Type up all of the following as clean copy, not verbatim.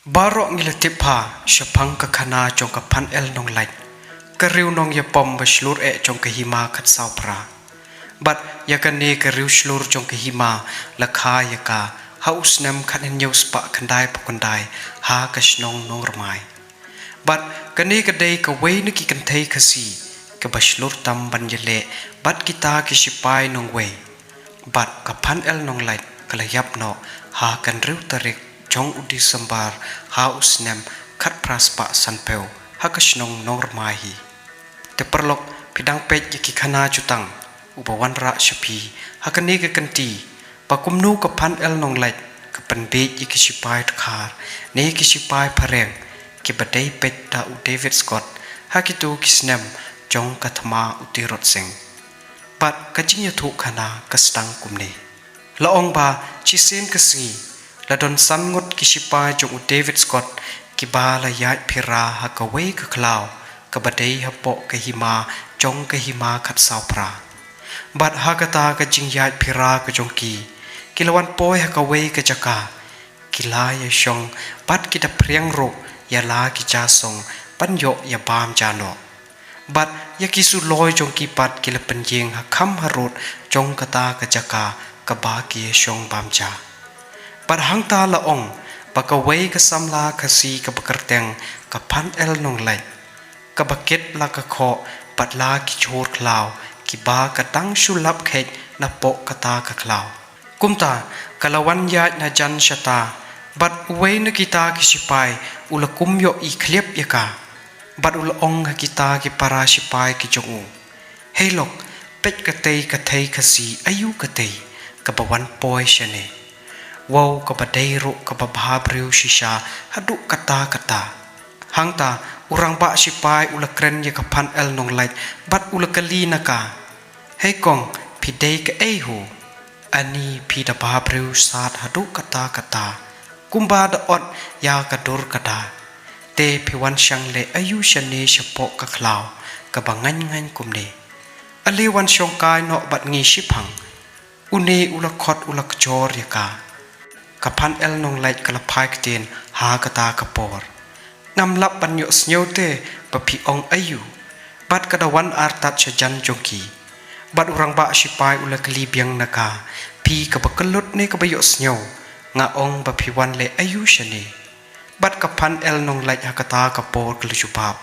Barok ngilatipa syapang kakana jong kapan el nong lain. Keriu nong ya pom baslur jong kahima kat saupra. Bat ya kane keriu slur jong kahima lakha ya ka haus nem kan nyau spa kandai pokandai ha kasnong nong ramai. Bat kane kadai ka wei niki kantai kasi ke baslur tam banjele bat kita kisipai nong wei. Bat kapan el nong lain kalayap no ha kan riu tarik jong udi sembar haus nem kat praspa sanpeu hakasnong normahi te perlok pidang pej yaki khana jutang ubawan ra shapi hakani ke kanti pakumnu kapan el nong lait kapan be yaki sipai khar ne ki sipai phareng ki badai pej da u David Scott hakitu kisnem jong kathama uti rot sing pat kaching yathu khana kastang kumne laong ba chisen kasi ladon sangot kisipai jong David Scott kibala yat phira hakawei ka klau kabadai hapo kahima jong kahima khat saupra bat hakata ka jing yat phira ka jong ki kilawan poi hakawei ka jaka kilaya shong bat kita priang ro yala ki cha song panyo ya bam jano bat yakisu loi jong ki pat kilapan jing hakam harut jong kata ka jaka kabaki shong bam ja Parhang ta laong pakaway kasamla kasi kabakarteng kapan el nong lay kabakit la kakho patla ki chor klaw kiba katang sulap khet na po kata kaklaw kumta kalawan ya na jan shata bat uway na kita kisipai ulakumyo I klep yaka bat ulaong kita ki para sipai ki jongu helok pet katay kasi ayu katay kabawan poy shane Wow kabadai ro kababhabriu shisha haduk kata hangta urang ba sipai ulakren ya kapan el nong light bat ulakali naka hey kong pidei ke ehu ani pida bhabriu sat haduk kata kumba da ot ya kadur kada te piwan syang le ayu shane shapok kaklaw kabangan kumne aliwan syongkai no bat ngi sipang une ulakot ulakjor yaka kapan el nong lait kalapai ktin ha kata kapor ngam lap banyo snyote papi ong ayu bat kadawan artat sajan jongki bat urang ba sipai ulakli biang naka pi kabakelut ne kabayo snyo nga ong bapiwan le ayu shane bat kapan el nong lait ha kata kapor kelujubab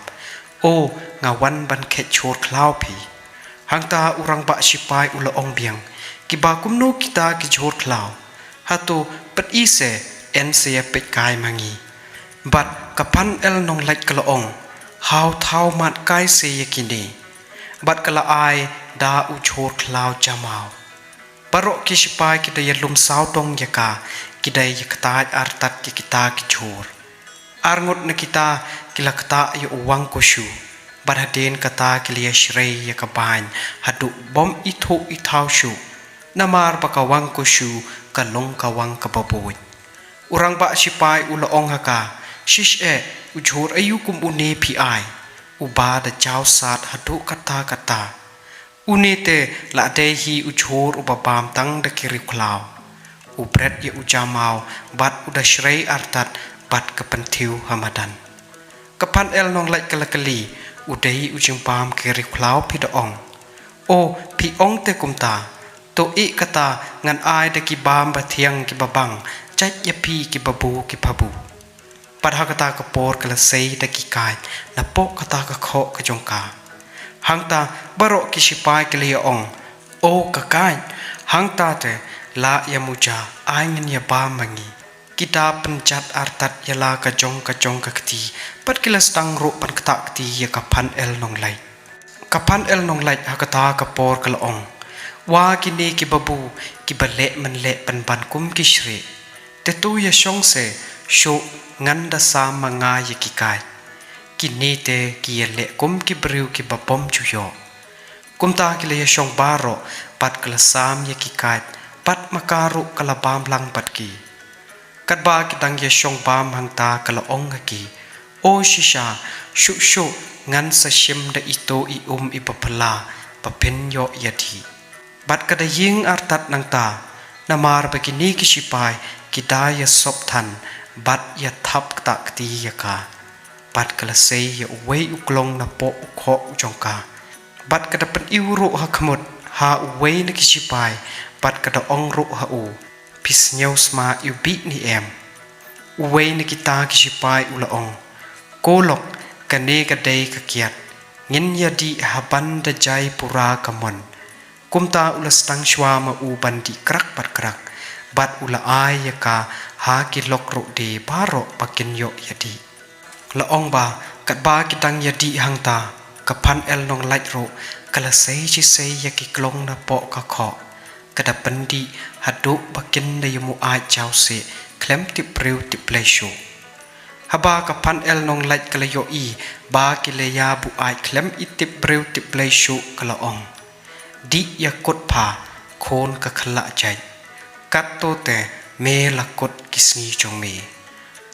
o nga wan ban khet chor klaw pi hangta urang ba sipai ula ong biang kiba kumno kita ki chor klaw hatu pet ise en se pet kai mangi bat kapan el nong lait kalaong how thau mat kai se yakini bat kala ai da u chor klau jamau barok kisipai kita yalum sautong yaka kidai yakta artat kita ki chor arngot na kita kilakta yu uwang kushu barhaden kata kilia shrei yakabain hadu bom itho ithau shu namar pakawang kushu kalong kawang kababoy urang ba sipai ulaong haka shish ujhor ayu kum une pi ai uba da chaw sat hadu kata unete la dehi ujhor ubabam tang da kiri klaw ubret ye ujamau bat udashrei artat bat kapentiu hamadan kapan el nong lait kalakali udai ujing pam kiri klaw pi daong o pi ong te kumta to I kata ngan ai da ki bam bathiang ki babang chat ya pi ki babu ki phabu padha kata ka por kala sei da ki kai na po kata ka kho ka jongka hangta barok ki sipai ki le ong o ka kai hangta te la ya muja ai ngan ya ba mangi kita penchat artat ya la ka jong ka kti pat kilas tang ro pan kta kti ya kapan el nong lait ha kata ka por kala ong wa kini ki babu ki bale man le pan kum ki shri te tu ya shong se sho nganda sa manga ye ki kai kini te ki le kum ki briu ki babom chu yo kum ta ki le ya shong baro pat kala sam ye ki kai pat makaru kala bam lang pat ki kat ba ki dang ya shong bam hang ta kala ong ki o shisha shu ngan sa shim da ito I I papala papen yo yati bat kada ying artat nang ta namar begini ki sipai kidaya sop than บัดยะทับตักตียะกาบัดกละเซยะเวอุกลงนะโปอุเคาะจงกาบัดกระดเป็นอิวรุหะขมดหาเวนกิชิปายบัดกระดองรุหะอูพิสเนียวสมาอิวบินีเอมเวนกิตากิชิปายอุละองโกลกกันเนกะเดยกะเกียดเงินยาดีหาบันดะใจปุรากะมนกุมตาอุลสตังชวามาอูบันดิกรักปัดกรักบัดอุละอายยะกาหากิลกรุดีบาโรปะกินโยยาดีละองบากัดบากิตังยาดีหังตากับพันเอลนองไลโรกะละเซชิเซยกิกลงนะปอกะขอกระดับบันดีหัดดุบะกินในยมูอายเจ้าเสเคลมติปริวติเปลโชฮบากับพันเอลนองไลกะละโยอีบากิเลยาบุอายเคลมอิติปริวติเปลโชกะละองดิยากดผาโคนกะขละใจกัดโตแต่เมละกดกิสงีจงเม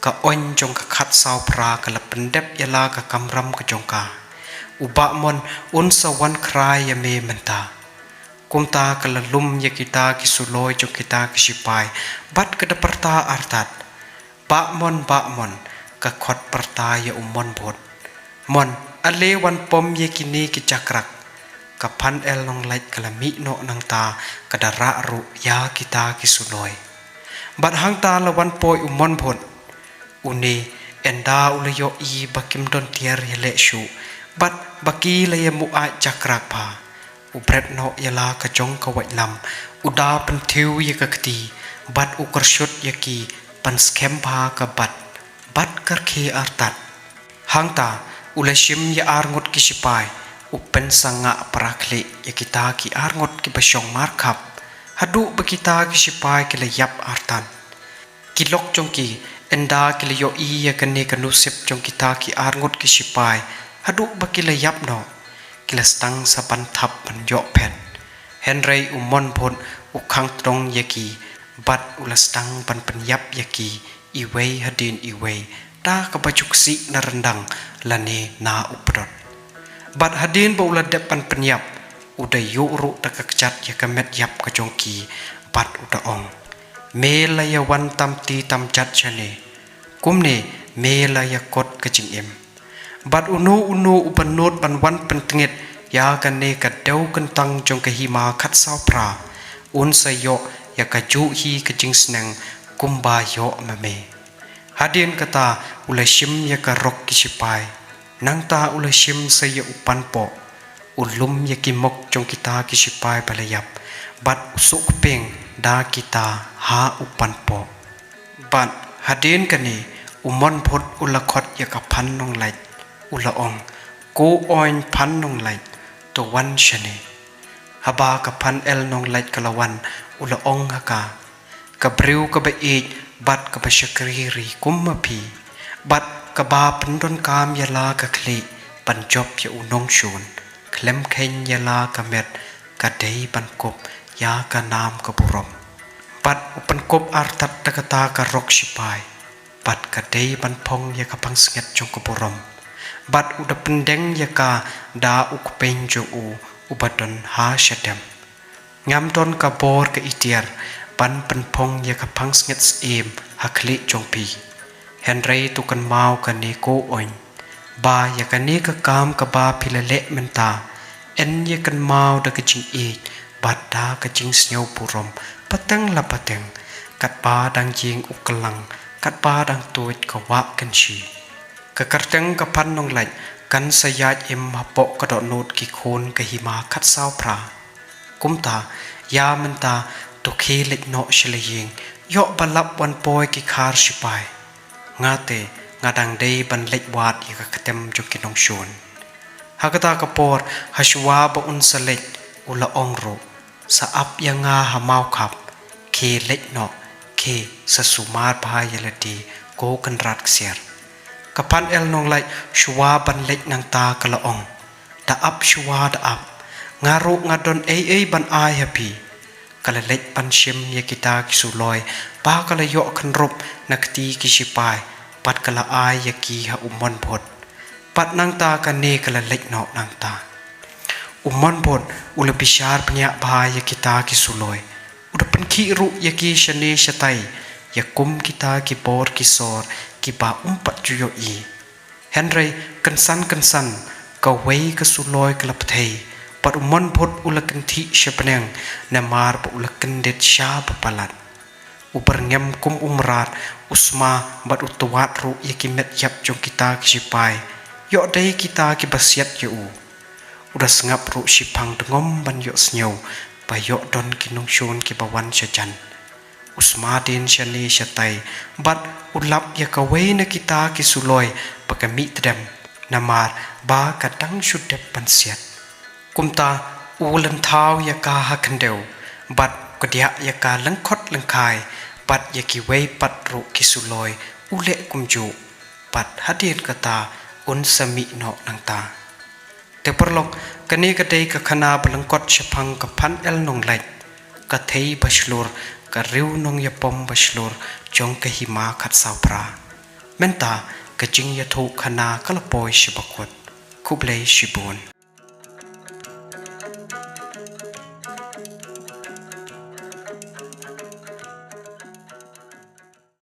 กะอ้นจงกะขัดสาวพรากะละเป็นเด็บยาลากะกำรำกะจงกาอุบะมนอุนสวรรค์ครายยะเมมันตากุมตากะละลุมยะกิตากิสุลอยจงกิตากิชิปายบัดกะดะปรตาอาร์ตัดบะมนกะขดปรตายะอุมมนบดมนอเลวันปมยะกินีกิจักรักกับพันเอลนองไลกะละมิโนนังตากะดะระรุยากิตากิสุลอยบัดหังตาละวันปอยอุมมนบดอุนีเอนดาอุลโยอีบักิมดอนเทียร์ยะเลชูบัดบักีเลยมุอาจักรักพาอุเบรดโนยลากะจงกะไวลำอุดาเป็นทิวยกะกตีบัดอุกรชดยกีปันสเคมพากะบัดกะเคอาร์ตัดหังตาอุลชิมยาอาร์งดกิชิปายอุเป็นสังะปรักเลยกิตากิอาร์งดกิบชองมาร์คับฮัดุบกิตากิชิปายกิเลยยับอาร์ตันกิลกจงกีเอนดากิเลยโยอียกันเนกันนุสิบจงกิตากิอาร์งดกิชิปายฮัดุบกิเลยยับโนกิลสตังสะปันทับปันโยแผ่นเฮนไรอุมอนพลอุคังตรงยกีบัดอุลสตังปันยับยกีอีเวฮัดินอีเวตากะบจุกสินรันดังละเนนาอุปรดบัดฮัดินบอุลเดปันยับอุดยุรุตะกะจัดยกะเม็ดยับกะจงกีบัดอุตะองเมลยวันตัมตีตัมจัดชะเนกุมเนเมลยกดกะจิงเอ็มบัดอุนูอุปนโนดบันวันเป็นตงเงดยากันเนกัดเดวกันตังจงกะหิมาคัดสาวพราอุนสยโยยากะจูฮีกะจิงสนังกุมบาโยมะเมฮัดินกะตาอุลชิมยากะรกกิชิปายนังตาอุลชิมสยอุปันปออุลุมยากิมกจงกิตากิชิปายบะละยับบัดอุสุกเปงดากิตาหาอุปันปอบัดฮัดินกะเนอุมอนพดอุลคดยากะพันนองไลอุละองโกออยนพันนองไลตัววันชะเนฮบากะพันเอลนองไลกะละวันอุละองฮะกากะบริวกะบะเอจบัดกะบะชะกรีรีกุมมะพีบัดกะบาปันดอนกามยะลากะเคลปันจบยะอุนองชวนเคลมเค็นยะลากะเม็ดกะเดยปันกบยากะนามกะบุรมบัดอุปันกบอาร์ตัดตะกะตากะรกชิปายบัดกะเดยปันพงยะกะพังสเง็ดจงกะบุรมบัดอุดเป็นแดงยากาดาอุกเป็นจูอุบัดนหาชะเดมงามตนกะบอร์กะอิเตียร์ปันเป็นพงยากะพังสเง็ดเอมฮักลิจงปีเฮนไรตุกันมาวกันเนโกออยบายากะเนกะกามกะบาพิละเละมันตาเอ็นยากันมาวดะกะจิงเอบัดดากะจิงเสยวปุรมปะตังละปะตังกัดบาดังจิงอุกลังกัดบาดังตัวกะวะกันชีกะกระตังกะพันนองไหลกันสยาเอ็มฮะปอกระดอโนดกิโคนกะหิมาคัดสาวพรากุมตายามันตาตุเคเล็กเนาะเฉลยิงยอบบัลลับวันปอยกิคาร์ชิปายงาเตงาดังเดยบันเล็กวาดยกะเต็มจงกินองชวนหากตากะปอร์ฮัชวาบอุนสเล็กอุละองโรสะอับยังงาหะมาวขับเคเล็กเนาะเคสสุมาร์พายลดีโกกันรัดเสียร์กะพันเอลนองไลชัวบันเล็กนางตากะละองดาอับชัวดาอับงารุงาดอนเอบันอายฮะพีกะละเล็กปันชิมยกิตากิสุลอยปากะละโยคันรบนักตีกิชิปายปัดกะละอายยกีฮะอุมมอนพดปัดนางตากันเนกะละเล็กเนาะนางตาอุมมอนพดอุลปิชาร์พญะบายยกิตากิสุลอยอุดเป็นขีรุยกีชเนชไตย ya kum kita ki bor ki sor ki ba umpat juyo i Henry kensan ka wei ka suloi klap thei pat umon phot ulakan thi shepeneng namar pa ulakan det sha papalat upar ngem kum umrat usma bat utuat ru yakimet yap jong kita ki sipai yo dei kita ki basiat yo udah sengap ru sipang dengom ban yo snyau ba yo don ki nong shon ki bawan shajan usma din shani shatai bat ulap ya ka wei na kita ki suloi pakami tedam namar ba kadang shudep pansiat kumta ulan thau ya ka hakandeu bat kodia ya ka langkhot langkai pat ya ki wei pat ru ki suloi ule kumju pat hadin kata un sami no nangta te perlok kani kadai ka khana balangkot shapang ka phan el nong lai ka thei baslur ka riu nong ya pom baslur jong ka hima khat saupra menta ka jing ya thu khana kalapoi shibakot kublei shibun